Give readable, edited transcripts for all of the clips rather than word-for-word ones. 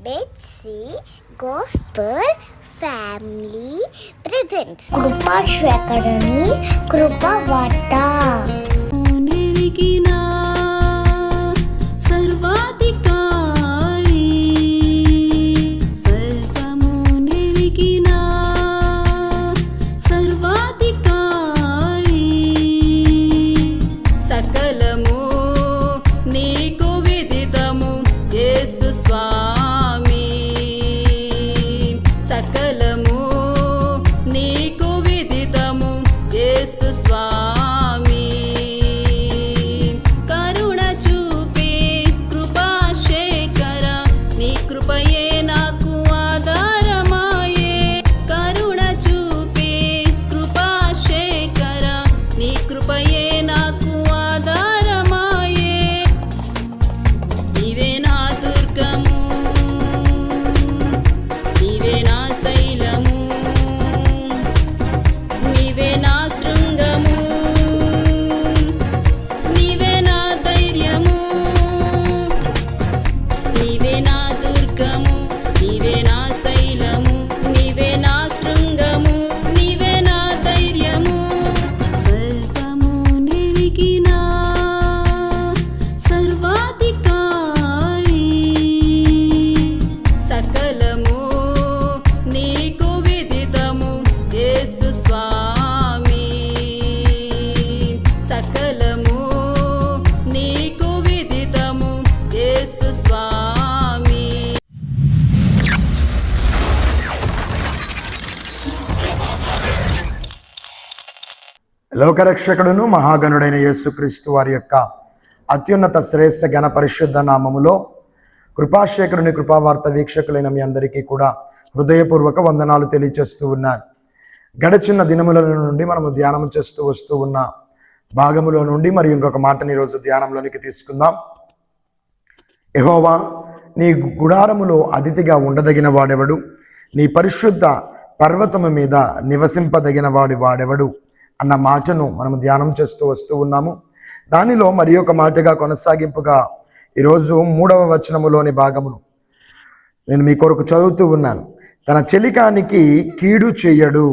Betsy gospel family presents కృపాశ్వకరణి కృపవార్త. సకలము నీకు విదితము యేసు స్వామి, సకలము నీకు విదితము యేసు స్వామి. కరుణ చూపే కృపాశేఖర, నీ కృపయే నాకు ఆధారమాయే. కరుణ చూపే కృపాశేఖర, నీ కృపయే నాకు ఆధారమాయే. నీవే నా దుర్గము, నీవే నా శైలము, నీవే నా శృంగము, నీవే నా ధైర్యము. నీవే నా దుర్గము, నీవే నా శైలము, నీవే నా శృంగము, నీవే నా ధైర్యము. సకలము నీకు విదితము యేసు స్వామి, సకలము నీకు విదితము యేసు స్వామి. లోకరక్షకుడును మహాగణుడైన యేసుక్రీస్తు వారి యొక్క అత్యున్నత శ్రేష్ఠ ఘన పరిశుద్ధ నామములో కృపాశేఖరుని కృపావార్త వీక్షకులైన మీ అందరికీ కూడా హృదయపూర్వక వందనాలు తెలియచేస్తూ ఉన్నాను. గడిచిన దినముల నుండి మనము ధ్యానం చేస్తూ వస్తూ ఉన్న భాగములో నుండి మరి ఇంకొక మాటని ఈరోజు ధ్యానంలోనికి తీసుకుందాం. యెహోవా నీ గుడారములో అతిథిగా ఉండదగిన వాడెవడు? నీ పరిశుద్ధ పర్వతము మీద నివసింపదగిన వాడెవడు అన్న మాటను మనము ధ్యానం చేస్తూ వస్తూ ఉన్నాము. దానిలో మరి ఒక మాటగా కొనసాగింపుగా ఈరోజు 3వ వచనములోని భాగమును నేను మీ కొరకు చదువుతూ ఉన్నాను. తన చెలికానికి కీడు చెయ్యడు.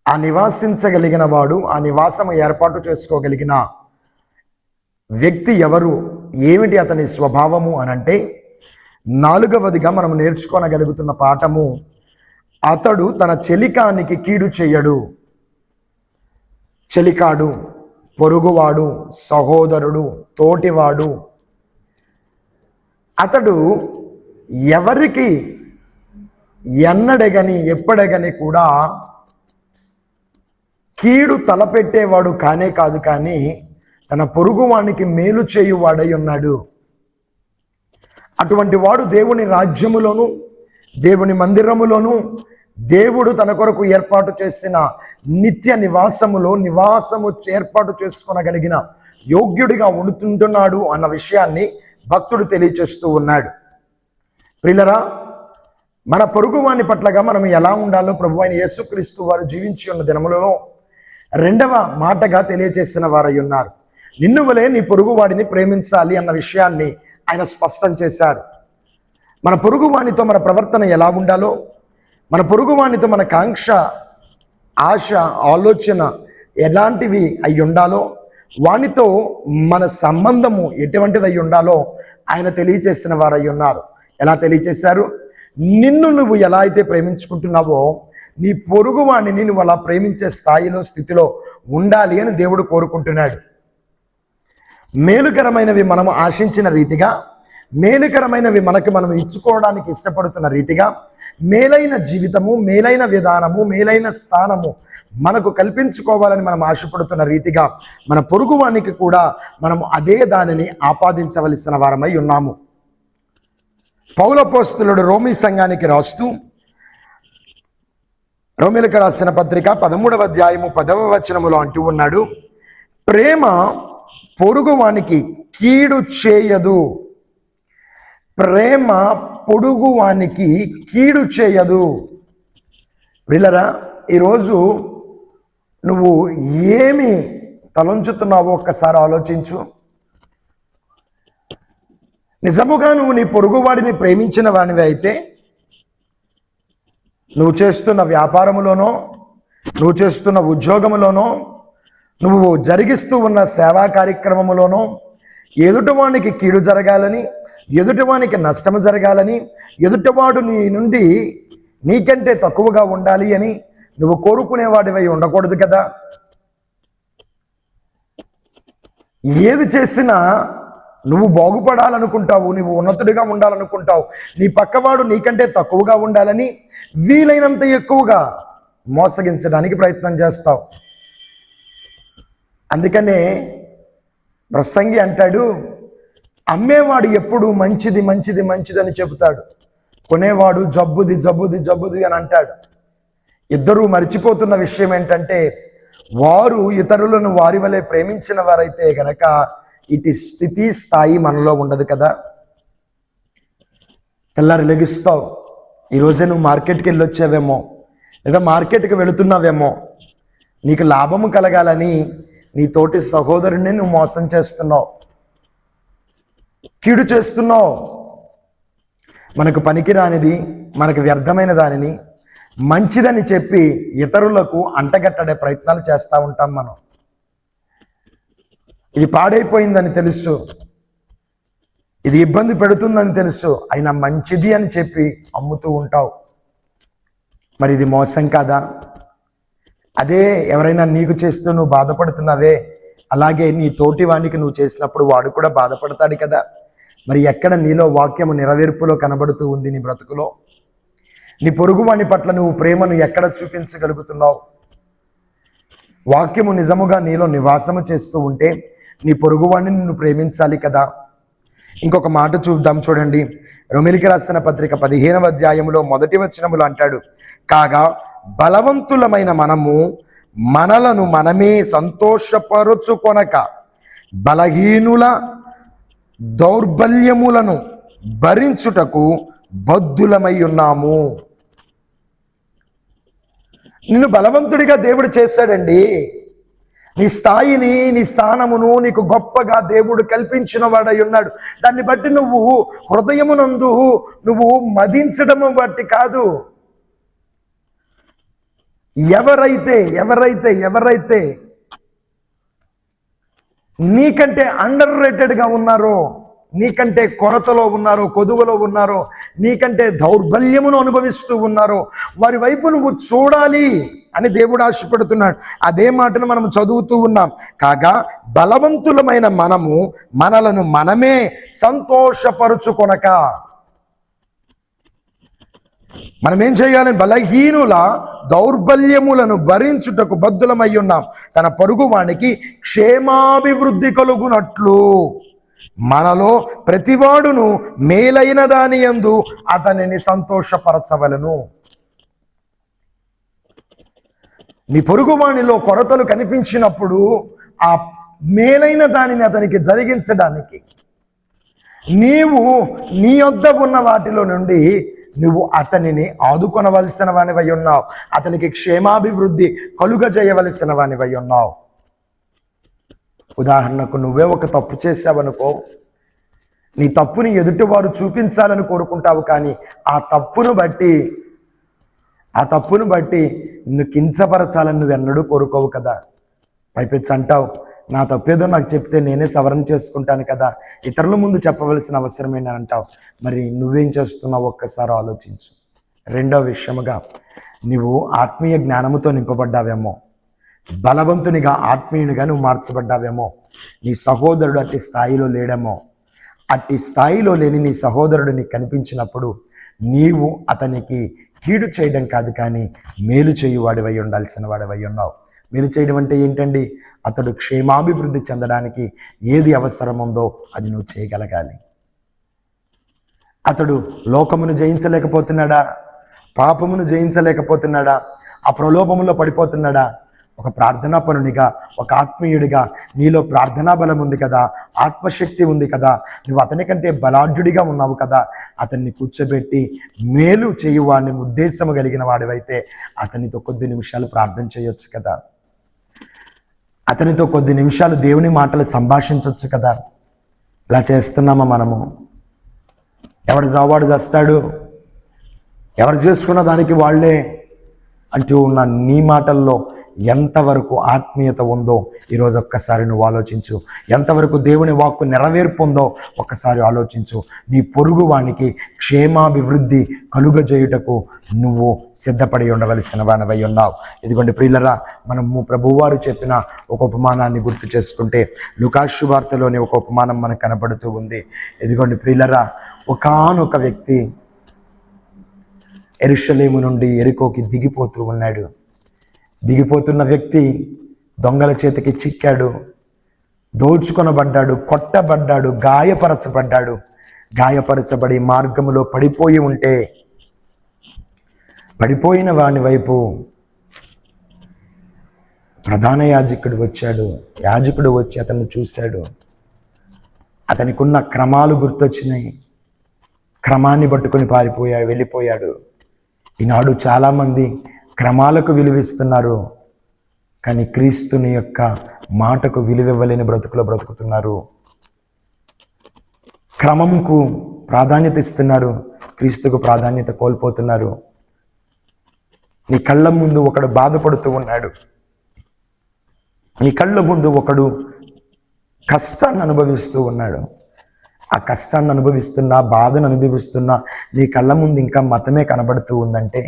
ఆ నివాసించగలిగిన వాడు, ఆ నివాసము ఏర్పాటు చేసుకోగలిగిన వ్యక్తి ఎవరు? ఏమిటి అతని స్వభావము అనంటే, 4వదిగా మనం నేర్చుకోనగలుగుతున్న పాఠము, అతడు తన చెలికానికి కీడు చెయ్యడు. చెలికాడు, పొరుగువాడు, సహోదరుడు, తోటివాడు, అతడు ఎవరికి ఎన్నడగని ఎప్పుడగని కూడా కీడు తలపెట్టేవాడు కానే కాదు, కానీ తన పొరుగువానికి మేలు చేయువాడై ఉన్నాడు. అటువంటి వాడు దేవుని రాజ్యములోను దేవుని మందిరములోను దేవుడు తన కొరకు ఏర్పాటు చేసిన నిత్య నివాసము ఏర్పాటు చేసుకోనగలిగిన యోగ్యుడిగా ఉంటుంటున్నాడు అన్న విషయాన్ని భక్తుడు తెలియచేస్తూ ఉన్నాడు. ప్రియులరా, మన పొరుగువాని పట్లగా మనం ఎలా ఉండాలో ప్రభు అయిన యేసుక్రీస్తు వారు జీవించి ఉన్న దినములలో 2వ మాటగా తెలియజేసిన వారై ఉన్నారు. నిన్ను వలె నీ పొరుగువాడిని ప్రేమించాలి అన్న విషయాన్ని ఆయన స్పష్టం చేశారు. మన పొరుగువానితో మన ప్రవర్తన ఎలా ఉండాలో, మన పొరుగువానితో మన కాంక్ష, ఆశ, ఆలోచన ఎలాంటివి అయి ఉండాలో, వానితో మన సంబంధము ఎటువంటిది అయి ఉండాలో ఆయన తెలియచేసిన వారై ఉన్నారు. ఎలా తెలియచేశారు? నిన్ను నువ్వు ఎలా అయితే ప్రేమించుకుంటున్నావో నీ పొరుగువాణ్ణి నువ్వు అలా ప్రేమించే స్థాయిలో, స్థితిలో ఉండాలి అని దేవుడు కోరుకుంటున్నాడు. మేలుకరమైనవి మనము ఆశించిన రీతిగా, మేలుకరమైనవి మనం ఇచ్చుకోవడానికి ఇష్టపడుతున్న రీతిగా, మేలైన జీవితము, మేలైన విధానము, మేలైన స్థానము మనకు కల్పించుకోవాలని మనం ఆశపడుతున్న రీతిగా మన పొరుగువానికి కూడా మనము అదే దానిని ఆపాదించవలసిన వారమై ఉన్నాము. పౌలపోస్తలుడు రోమీ సంఘానికి రాస్తూ, రోమీలకు రాసిన పత్రిక 13వ అధ్యాయము 10వ వచనములో అంటూ ఉన్నాడు, ప్రేమ పొరుగువానికి కీడు చేయదు. ప్రేమ పొరుగువానికి కీడు చేయదు. ప్రియులరా, ఈరోజు నువ్వు ఏమి తలంచుతున్నావో ఒక్కసారి ఆలోచించు. నిజముగా నువ్వు నీ పొరుగువాడిని ప్రేమించిన వాడివి అయితే నువ్వు చేస్తున్న వ్యాపారములోనో, నువ్వు చేస్తున్న ఉద్యోగములోనో, నువ్వు జరిగిస్తూ ఉన్న సేవా కార్యక్రమములోనో ఎదుటివానికి కీడు జరగాలని, ఎదుటివానికి నష్టము జరగాలని, ఎదుటివాడు నీ నుండి నీకంటే తక్కువగా ఉండాలి అని నువ్వు కోరుకునేవాడివై ఉండకూడదు కదా. ఏది చేసినా నువ్వు బాగుపడాలనుకుంటావు, నువ్వు ఉన్నతుడిగా ఉండాలనుకుంటావు, నీ పక్కవాడు నీకంటే తక్కువగా ఉండాలని వీలైనంత ఎక్కువగా మోసగించడానికి ప్రయత్నం చేస్తావు. అందుకనే ప్రసంగి అంటాడు, అమ్మేవాడు ఎప్పుడు మంచిది మంచిది మంచిది అని చెబుతాడు, కొనేవాడు జబ్బుది జబ్బుది జబ్బుది అని అంటాడు. ఇద్దరూ మర్చిపోతున్న విషయం ఏంటంటే, వారు ఇతరులను వారి వలె ప్రేమించిన వారైతే గనక ఇటు స్థితి స్థాయి మనలో ఉండదు కదా. తెల్లారి లెగిస్తావు, ఈరోజే నువ్వు మార్కెట్కి వెళ్ళొచ్చావేమో, లేదా మార్కెట్కి వెళుతున్నావేమో, నీకు లాభము కలగాలని నీ తోటి సహోదరుని నువ్వు మోసం చేస్తున్నావు, కీడు చేస్తున్నావు. మనకు పనికిరానిది, మనకు వ్యర్థమైన దానిని మంచిదని చెప్పి ఇతరులకు అంటగట్టడే ప్రయత్నాలు చేస్తూ ఉంటాం మనం. ఇది పాడైపోయిందని తెలుసు, ఇది ఇబ్బంది పెడుతుందని తెలుసు, అయినా మంచిది అని చెప్పి అమ్ముతూ ఉంటావు. మరి ఇది మోసం కాదా? అదే ఎవరైనా నీకు చేస్తూ నువ్వు బాధపడుతున్నావే, అలాగే నీ తోటి వానికి నువ్వు చేసినప్పుడు వాడు కూడా బాధపడతాడు కదా. మరి ఎక్కడ నీలో వాక్యము నెరవేర్పులో కనబడుతూ ఉంది? నీ బ్రతుకులో నీ పొరుగువాని పట్ల నువ్వు ప్రేమను ఎక్కడ చూపించగలుగుతున్నావు? వాక్యము నిజముగా నీలో నివాసము చేస్తూ ఉంటే నీ పొరుగువాడిని నువ్వు ప్రేమించాలి కదా. ఇంకొక మాట చూద్దాం, చూడండి. రోమీయులకు రాసిన పత్రిక 15వ అధ్యాయంలో 1వ వచనములో అంటాడు, కాగా బలవంతులమైన మనము మనలను మనమే సంతోషపరుచుకొనక బలహీనుల దౌర్బల్యములను భరించుటకు బద్ధులమై ఉన్నాము. నిన్ను బలవంతుడిగా దేవుడు చేశాడండి. నీ స్థాయిని, నీ స్థానమును నీకు గొప్పగా దేవుడు కల్పించిన వాడై ఉన్నాడు. దాన్ని బట్టి నువ్వు హృదయమునందు నువ్వు మదించడము బట్టి కాదు. ఎవరైతే నీకంటే అండర్ రేటెడ్గా ఉన్నారో, నీకంటే కొరతలో ఉన్నారో, కొదువలో ఉన్నారో, నీకంటే దౌర్బల్యమును అనుభవిస్తూ ఉన్నారో వారి వైపు నువ్వు చూడాలి అని దేవుడు ఆశపడుతున్నాడు. అదే మాటను మనం చదువుతూ ఉన్నాం. కాగా బలవంతులమైన మనము మనలను మనమే సంతోషపరుచుకొనక, మనం ఏం చేయాలి? బలహీనుల దౌర్బల్యములను భరించుటకు బద్ధులమై ఉన్నాం, తన పొరుగువానికి క్షేమాభివృద్ధి కలుగునట్లు మనలో ప్రతివాడును మేలైన దాని యందు అతనిని సంతోషపరచవలను. నీ పొరుగువానిలో కొరతలు కనిపించినప్పుడు ఆ మేలైన దానిని అతనికి జరిగించడానికి నీవు నీ యొద్ద ఉన్న వాటిలో నుండి నువ్వు అతనిని ఆదుకొనవలసిన వానివై ఉన్నావు, అతనికి క్షేమాభివృద్ధి కలుగజేయవలసిన వానివై ఉన్నావు. ఉదాహరణకు నువ్వే ఒక తప్పు చేసావనుకో, నీ తప్పుని ఎదుటివారు చూపించాలని కోరుకుంటావు, కానీ ఆ తప్పును బట్టి నిన్ను కించపరచాలని నువ్వెన్నడూ కోరుకోవు కదా. పైపెచ్చి అంటావు, నా తప్పేదో నాకు చెప్తే నేనే సవరణ చేసుకుంటాను కదా, ఇతరుల ముందు చెప్పవలసిన అవసరమేనా అంటావు. మరి నువ్వేం చేస్తున్నావు ఒక్కసారి ఆలోచించు. రెండో విషయముగా, నువ్వు ఆత్మీయ జ్ఞానముతో నింపబడ్డావేమో, బలవంతునిగా ఆత్మీయునిగా నువ్వు మార్చబడ్డావేమో. నీ సహోదరుడు అట్టి స్థాయిలో లేడేమో. అట్టి స్థాయిలో లేని నీ సహోదరుడు నీకు కనిపించినప్పుడు నీవు అతనికి కీడు చేయడం కాదు, కానీ మేలు చేయువాడివై ఉండాల్సిన వాడివై ఉన్నావు. మేలు చేయడం అంటే ఏంటండి? అతడు క్షేమాభివృద్ధి చెందడానికి ఏది అవసరముందో అది నువ్వు చేయగలగాలి. అతడు లోకమును జయించలేకపోతున్నాడా? పాపమును జయించలేకపోతున్నాడా? ఆ ప్రలోభములో పడిపోతున్నాడా? ఒక ప్రార్థనా పనునిగా, ఒక ఆత్మీయుడిగా నీలో ప్రార్థనా బలం ఉంది కదా, ఆత్మశక్తి ఉంది కదా, నువ్వు అతని కంటే బలాఢ్యుడిగా ఉన్నావు కదా, అతన్ని కూర్చోబెట్టి మేలు చేయువాడిని ఉద్దేశము కలిగిన వాడివైతే అతనితో కొద్ది నిమిషాలు ప్రార్థన చేయొచ్చు కదా, అతనితో కొద్ది నిమిషాలు దేవుని మాటలు సంభాషించవచ్చు కదా. ఇలా చేస్తున్నామా మనము? ఎవడు జావాడు చేస్తాడు, ఎవరు చేసుకున్న దానికి వాళ్ళే అంటూ ఉన్న నీ మాటల్లో ఎంతవరకు ఆత్మీయత ఉందో ఈరోజు ఒక్కసారి నువ్వు ఆలోచించు. ఎంతవరకు దేవుని వాక్కు నెరవేర్పు ఉందో ఒక్కసారి ఆలోచించు. నీ పొరుగు వానికి క్షేమాభివృద్ధి కలుగజేయుటకు నువ్వు సిద్ధపడి ఉండవలసిన వానివై ఉన్నావు. ఇదిగోండి ప్రియులరా, మనము ప్రభువారు చెప్పిన ఒక ఉపమానాన్ని గుర్తు చేసుకుంటే లూకాసు సువార్తలోని ఒక ఉపమానం మనకు కనబడుతూ ఉంది. ఇదిగోండి ప్రియులరా, ఒకానొక వ్యక్తి యెరూషలేము నుండి యెరికోకి దిగిపోతూ ఉన్నాడు. దిగిపోతున్న వ్యక్తి దొంగల చేతికి చిక్కాడు, దోచుకొనబడ్డాడు, కొట్టబడ్డాడు, గాయపరచబడ్డాడు. గాయపరచబడి మార్గములో పడిపోయి ఉంటే పడిపోయిన వాని వైపు ప్రధాన యాజకుడు వచ్చాడు. యాజకుడు వచ్చి అతన్ని చూశాడు. అతనికి ఉన్న క్రమాలు గుర్తొచ్చినాయి. క్రమాన్ని పట్టుకొని వెళ్ళిపోయాడు. ఈనాడు చాలామంది క్రమాలకు విలువిస్తున్నారు, కానీ క్రీస్తుని యొక్క మాటకు విలువివ్వలేని బ్రతుకులో బ్రతుకుతున్నారు. క్రమంకు ప్రాధాన్యత ఇస్తున్నారు, క్రీస్తుకు ప్రాధాన్యత కోల్పోతున్నారు. నీ కళ్ళ ముందు ఒకడు బాధపడుతూ ఉన్నాడు, నీ కళ్ళ ముందు ఒకడు కష్టాన్ని అనుభవిస్తూ ఉన్నాడు. ఆ కష్టాన్ని అనుభవిస్తున్నా, బాధను అనుభవిస్తున్నా నీ కళ్ళ ముందు ఇంకా మతమే కనబడుతూ ఉందంటే,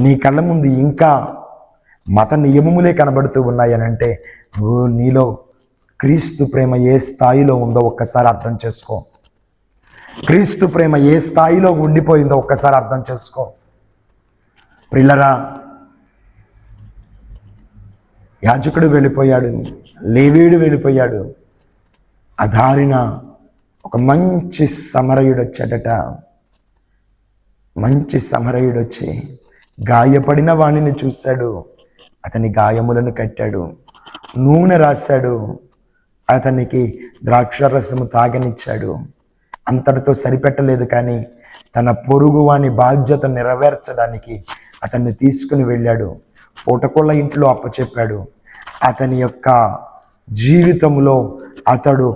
నీ కళ్ళ ముందు ఇంకా మత నియమములే కనబడుతూ ఉన్నాయనంటే నువ్వు నీలో క్రీస్తు ప్రేమ ఏ స్థాయిలో ఉందో ఒక్కసారి అర్థం చేసుకో. క్రీస్తు ప్రేమ ఏ స్థాయిలో ఉండిపోయిందో ఒక్కసారి అర్థం చేసుకో. ప్రియులరా, యాజకుడు వెళ్ళిపోయాడు, లేవీయుడు వెళ్ళిపోయాడు. ఆ దారిన ఒక మంచి సమరయుడు వచ్చాడట. మంచి సమరయుడు వచ్చి గాయపడిన వాణిని చూశాడు, అతని గాయములను కట్టాడు, నూనె రాశాడు, అతనికి ద్రాక్షరసము తాగనిచ్చాడు. అంతటితో సరిపెట్టలేదు, కానీ తన పొరుగువాని బాధ్యత నెరవేర్చడానికి అతన్ని తీసుకుని వెళ్ళాడు. పూటకోళ్ళ ఇంట్లో అప్పచెప్పాడు. అతని యొక్క జీవితంలో అతడు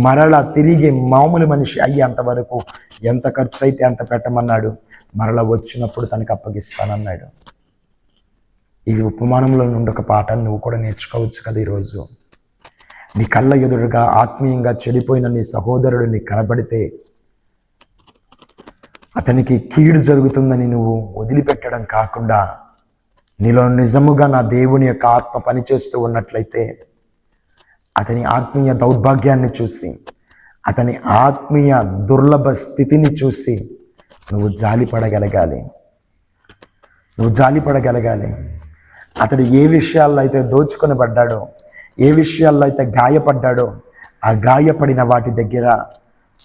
మరలా తిరిగి మామూలు మనిషి అయ్యేంతవరకు ఎంత ఖర్చు అయితే అంత పెట్టమన్నాడు. మరలా వచ్చినప్పుడు తనకు అప్పగిస్తానన్నాడు. ఈ ఉపమానంలో నుండి ఒక పాఠాన్ని నువ్వు కూడా నేర్చుకోవచ్చు కదా. ఈరోజు నీ కళ్ళ ఎదురుగా ఆత్మీయంగా చెడిపోయిన నీ సహోదరుడు నీకు కనబడితే అతనికి కీడు జరుగుతుందని నువ్వు వదిలిపెట్టడం కాకుండా నీలో నిజముగా నా దేవుని యొక్క ఆత్మ పనిచేస్తూ ఉన్నట్లయితే అతని ఆత్మీయ దౌర్భాగ్యాన్ని చూసి, అతని ఆత్మీయ దుర్లభ స్థితిని చూసి నువ్వు జాలిపడగలగాలి. అతడు ఏ విషయాల్లో అయితే దోచుకొనబడ్డాడో, ఏ విషయాల్లో అయితే గాయపడ్డాడో, ఆ గాయపడిన వాటి దగ్గర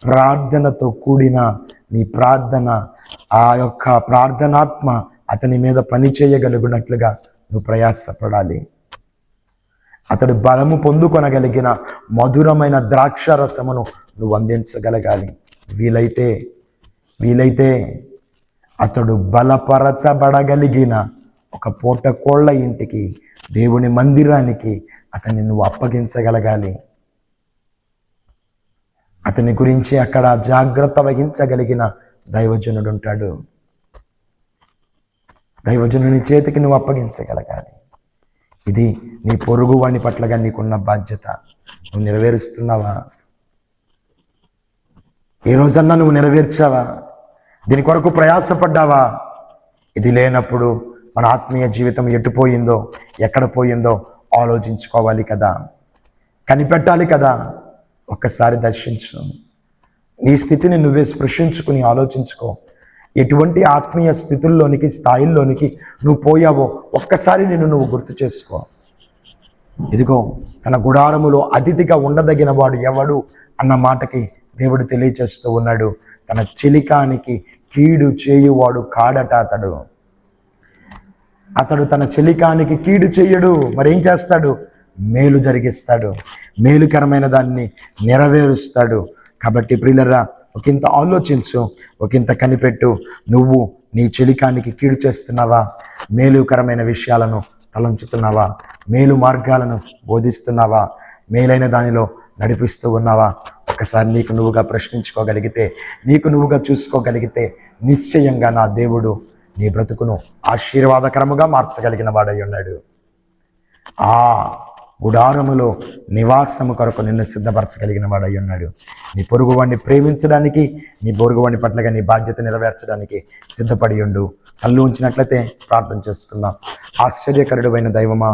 ప్రార్థనతో కూడిన నీ ప్రార్థన, ఆ యొక్క ప్రార్థనాత్మ అతని మీద పని చేయగలుగునట్లుగా నువ్వు ప్రయాసపడాలి. అతడు బలము పొందుకొనగలిగిన మధురమైన ద్రాక్ష రసమును నువ్వు అందించగలగాలి. వీలైతే అతడు బలపరచబడగలిగిన ఒక పూటకోళ్ళ ఇంటికి, దేవుని మందిరానికి అతన్ని నువ్వు అప్పగించగలగాలి. అతని గురించి అక్కడ జాగ్రత్త వహించగలిగిన దైవజనుడు ఉంటాడు. దైవజనుని చేతికి నువ్వు అప్పగించగలగాలి. ఇది నీ పొరుగు వాని పట్లగా నీకున్న బాధ్యత. నువ్వు నెరవేరుస్తున్నావా? ఏ రోజన్నా నువ్వు నెరవేర్చావా? దీని కొరకు ప్రయాసపడ్డావా? ఇది లేనప్పుడు మన ఆత్మీయ జీవితం ఎటుపోయిందో, ఎక్కడ పోయిందో ఆలోచించుకోవాలి కదా, కనిపెట్టాలి కదా. ఒక్కసారి దర్శించు, నీ స్థితిని నువ్వే స్పృశించుకుని ఆలోచించుకో. ఎటువంటి ఆత్మీయ స్థితుల్లోనికి, స్థాయిల్లోనికి నువ్వు పోయావో ఒక్కసారి నువ్వు గుర్తు చేసుకో. ఇదిగో తన గుడారములో అతిథిగా ఉండదగిన వాడు ఎవడు అన్న మాటకి దేవుడు తెలియచేస్తూ ఉన్నాడు. తన చెలికానికి కీడు చేయువాడు కాడట. అతడు తన చెలికానికి కీడు చేయడు, మరేం చేస్తాడు? మేలు జరిగిస్తాడు, మేలుకరమైన దాన్ని నెరవేరుస్తాడు. కాబట్టి ప్రియులరా, ఒకంత ఆలోచించు, ఒకంత కనిపెట్టు. నువ్వు నీ చెలికానికి కీడు చేస్తున్నావా? మేలుకరమైన విషయాలను తలంచుతున్నావా? మేలు మార్గాలను బోధిస్తున్నావా? మేలైన దానిలో నడిపిస్తూ ఉన్నావా? ఒకసారి నీకు నువ్వుగా ప్రశ్నించుకోగలిగితే, నీకు నువ్వుగా చూసుకోగలిగితే, నిశ్చయంగా నా దేవుడు నీ బ్రతుకును ఆశీర్వాదకరముగా మార్చగలిగిన వాడై ఉన్నాడు. ఆ గుడారములో నివాసము కొరకు నిన్ను సిద్ధపరచగలిగిన వాడై ఉన్నాడు. నీ పొరుగువాడిని ప్రేమించడానికి, నీ పొరుగువాడిని పట్లగా నీ బాధ్యత నెరవేర్చడానికి సిద్ధపడి ఉండు. కళ్ళు ఉంచినట్లయితే ప్రార్థన చేసుకుందాం. ఆశ్చర్యకరుడైన దైవమా,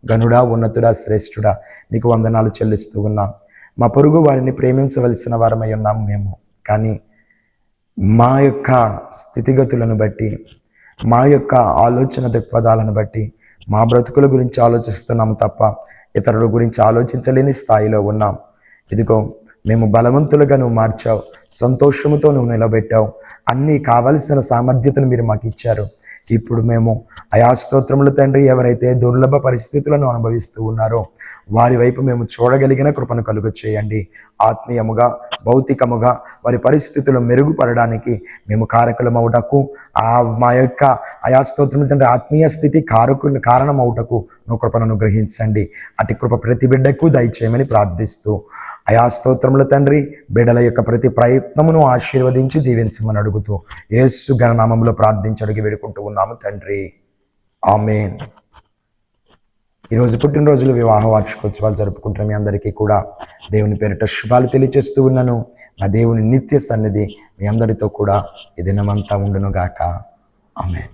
గనుడా, ఉన్నతుడా, శ్రేష్ఠుడా, నీకు వందనాలు చెల్లిస్తూ ఉన్నాం. మా పొరుగు వారిని ప్రేమించవలసిన వారమై ఉన్నాము మేము. కానీ మా యొక్క స్థితిగతులను బట్టి, మా యొక్క ఆలోచన దృక్పథాలను బట్టి మా బ్రతుకుల గురించి ఆలోచిస్తున్నాము తప్ప ఇతరుల గురించి ఆలోచించలేని స్థాయిలో ఉన్నాం. ఇదిగో మేము బలవంతులుగా నువ్వు మార్చావు, సంతోషముతో నువ్వు నిలబెట్టావు, అన్నీ కావలసిన సామర్థ్యతను మీరు మాకు ఇచ్చారు. ఇప్పుడు మేము అయా స్తోత్రములు తండ్రి, ఎవరైతే దుర్లభ పరిస్థితులను అనుభవిస్తూ ఉన్నారో వారి వైపు మేము చూడగలిగిన కృపను కలుగ చేయండి. ఆత్మీయముగా, భౌతికముగా వారి పరిస్థితులు మెరుగుపడడానికి మేము కారకులమవుటకు, మా యొక్క అయా స్తోత్రములు తండ్రి ఆత్మీయ స్థితి కారణమవుటకు నువ్వు కృపను అనుగ్రహించండి. అటు కృప ప్రతి బిడ్డకు దయచేయమని ప్రార్థిస్తూ, అయా స్తోత్రములు తండ్రి బిడ్డల యొక్క ప్రతి ప్రయత్నమును ఆశీర్వదించి దీవించమని అడుగుతూ యేసు ఘననామములో ప్రార్థించి అడిగి వేడుకుంటూ ఉన్నాము తండ్రి. ఆమేన్. ఈరోజు పుట్టినరోజులు, వివాహ వార్షికోత్సవాలు జరుపుకుంటున్న మీ అందరికీ కూడా దేవుని పేరిట శుభాలు తెలియజేస్తూ ఉన్నాను. నా దేవుని నిత్య సన్నిధి మీ అందరితో కూడా ఈ దినమంతా ఉండును గాక. ఆమేన్.